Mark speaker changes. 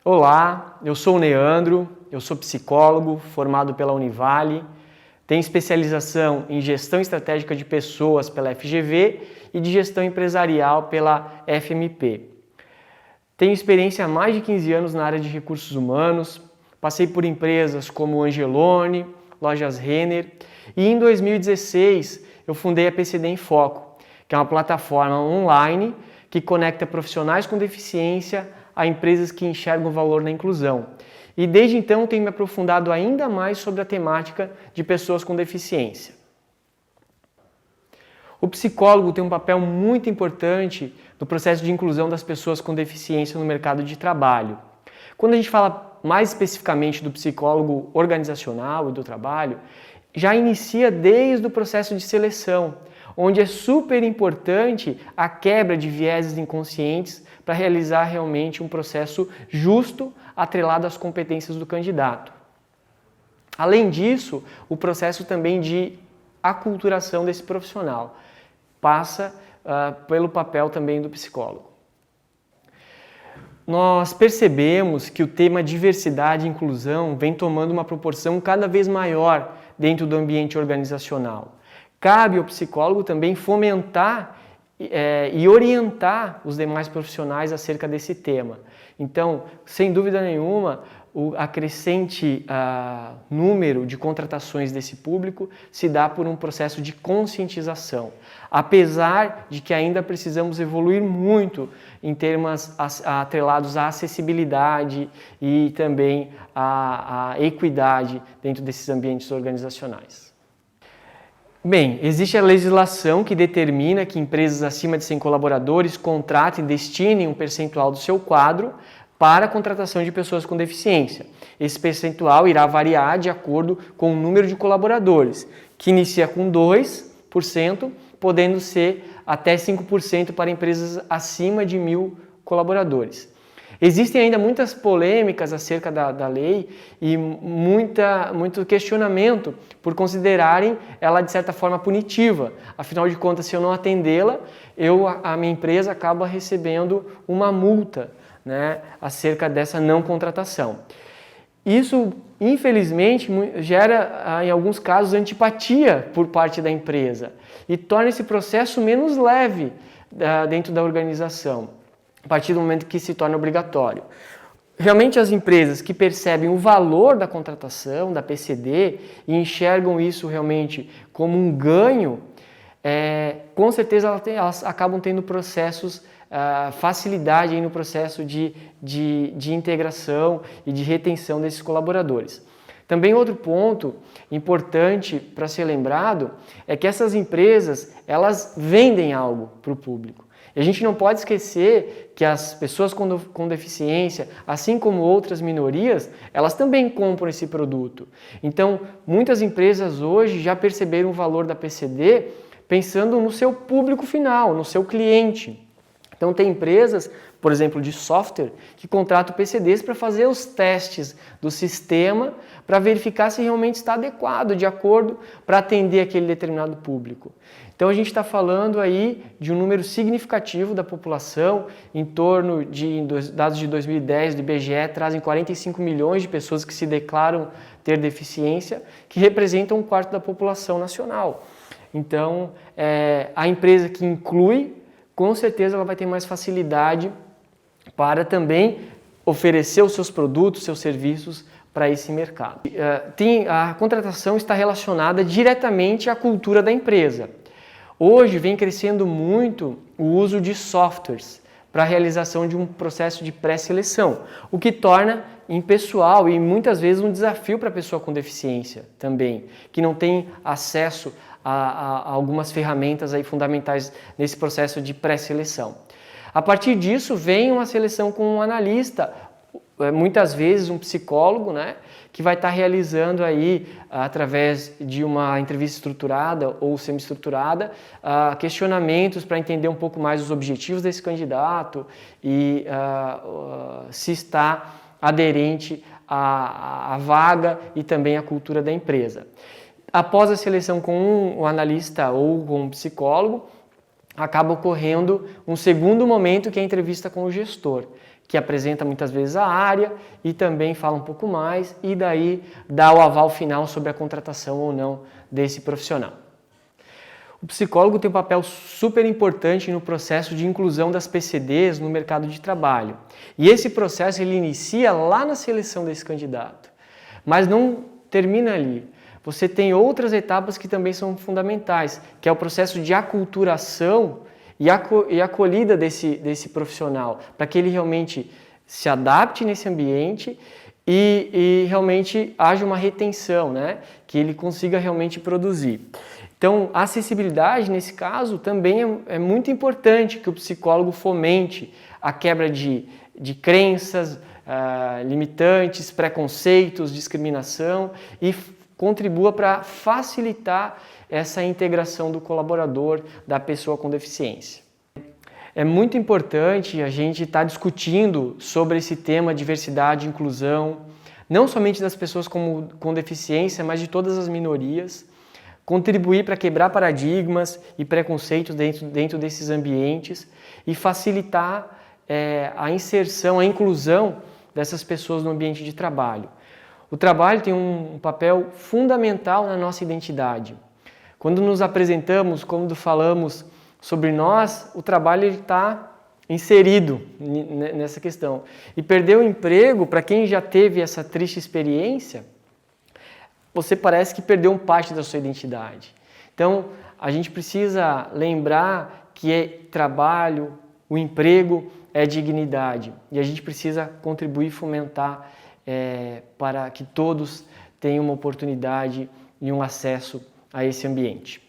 Speaker 1: Olá, eu sou o Neandro, eu sou psicólogo formado pela Univale, tenho especialização em gestão estratégica de pessoas pela FGV e de gestão empresarial pela FMP. Tenho experiência há mais de 15 anos na área de recursos humanos, passei por empresas como Angelone, Lojas Renner e em 2016 eu fundei a PCD em Foco, que é uma plataforma online que conecta profissionais com deficiência a empresas que enxergam valor na inclusão. E desde então tenho me aprofundado ainda mais sobre a temática de pessoas com deficiência. O psicólogo tem um papel muito importante no processo de inclusão das pessoas com deficiência no mercado de trabalho. Quando a gente fala mais especificamente do psicólogo organizacional e do trabalho, já inicia desde o processo de seleção, onde é super importante a quebra de vieses inconscientes para realizar realmente um processo justo, atrelado às competências do candidato. Além disso, o processo também de aculturação desse profissional passa pelo papel também do psicólogo. Nós percebemos que o tema diversidade e inclusão vem tomando uma proporção cada vez maior dentro do ambiente organizacional. Cabe ao psicólogo também fomentar e orientar os demais profissionais acerca desse tema. Então, sem dúvida nenhuma, o crescente número de contratações desse público se dá por um processo de conscientização. Apesar de que ainda precisamos evoluir muito em termos atrelados à acessibilidade e também à equidade dentro desses ambientes organizacionais. Bem, existe a legislação que determina que empresas acima de 100 colaboradores contratem e destinem um percentual do seu quadro para a contratação de pessoas com deficiência. Esse percentual irá variar de acordo com o número de colaboradores, que inicia com 2%, podendo ser até 5% para empresas acima de 1.000 colaboradores. Existem ainda muitas polêmicas acerca da lei e muito questionamento por considerarem ela de certa forma punitiva. Afinal de contas, se eu não atendê-la, a minha empresa acaba recebendo uma multa, né, acerca dessa não contratação. Isso, infelizmente, gera, em alguns casos, antipatia por parte da empresa e torna esse processo menos leve dentro da organização, a partir do momento que se torna obrigatório. Realmente as empresas que percebem o valor da contratação, da PCD, e enxergam isso realmente como um ganho, com certeza elas acabam tendo processos, facilidade aí no processo de integração e de retenção desses colaboradores. Também outro ponto importante para ser lembrado é que essas empresas, elas vendem algo para o público. E a gente não pode esquecer que as pessoas com deficiência, assim como outras minorias, elas também compram esse produto. Então, muitas empresas hoje já perceberam o valor da PCD pensando no seu público final, no seu cliente. Então, tem empresas, por exemplo, de software, que contratam PCDs para fazer os testes do sistema para verificar se realmente está adequado, de acordo, para atender aquele determinado público. Então, a gente está falando aí de um número significativo da população, em torno de dados de 2010 do IBGE, trazem 45 milhões de pessoas que se declaram ter deficiência, que representam 1/4 da população nacional. Então, a empresa que inclui, com certeza ela vai ter mais facilidade para também oferecer os seus produtos, seus serviços para esse mercado. A contratação está relacionada diretamente à cultura da empresa. Hoje vem crescendo muito o uso de softwares para a realização de um processo de pré-seleção, o que torna impessoal e muitas vezes um desafio para a pessoa com deficiência também, que não tem acesso a algumas ferramentas aí fundamentais nesse processo de pré-seleção. A partir disso vem uma seleção com um analista, muitas vezes um psicólogo, né, que vai estar realizando aí, através de uma entrevista estruturada ou semi-estruturada, questionamentos para entender um pouco mais os objetivos desse candidato e se está aderente à vaga e também à cultura da empresa. Após a seleção com um analista ou com um psicólogo, acaba ocorrendo um segundo momento, que é a entrevista com o gestor, que apresenta muitas vezes a área e também fala um pouco mais e daí dá o aval final sobre a contratação ou não desse profissional. O psicólogo tem um papel super importante no processo de inclusão das PCDs no mercado de trabalho. E esse processo ele inicia lá na seleção desse candidato, mas não termina ali. Você tem outras etapas que também são fundamentais, que é o processo de aculturação e acolhida desse profissional, para que ele realmente se adapte nesse ambiente e realmente haja uma retenção, né? Que ele consiga realmente produzir. Então, a acessibilidade, nesse caso, também é muito importante que o psicólogo fomente a quebra de crenças limitantes, preconceitos, discriminação e contribua para facilitar essa integração do colaborador, da pessoa com deficiência. É muito importante a gente estar discutindo sobre esse tema diversidade e inclusão, não somente das pessoas com deficiência, mas de todas as minorias, contribuir para quebrar paradigmas e preconceitos dentro desses ambientes e facilitar a inserção, a inclusão dessas pessoas no ambiente de trabalho. O trabalho tem um papel fundamental na nossa identidade. Quando nos apresentamos, quando falamos sobre nós, o trabalho está inserido nessa questão. E perder o emprego, para quem já teve essa triste experiência, você parece que perdeu parte da sua identidade. Então, a gente precisa lembrar que trabalho, o emprego é dignidade. E a gente precisa contribuir e fomentar para que todos tenham uma oportunidade e um acesso a esse ambiente.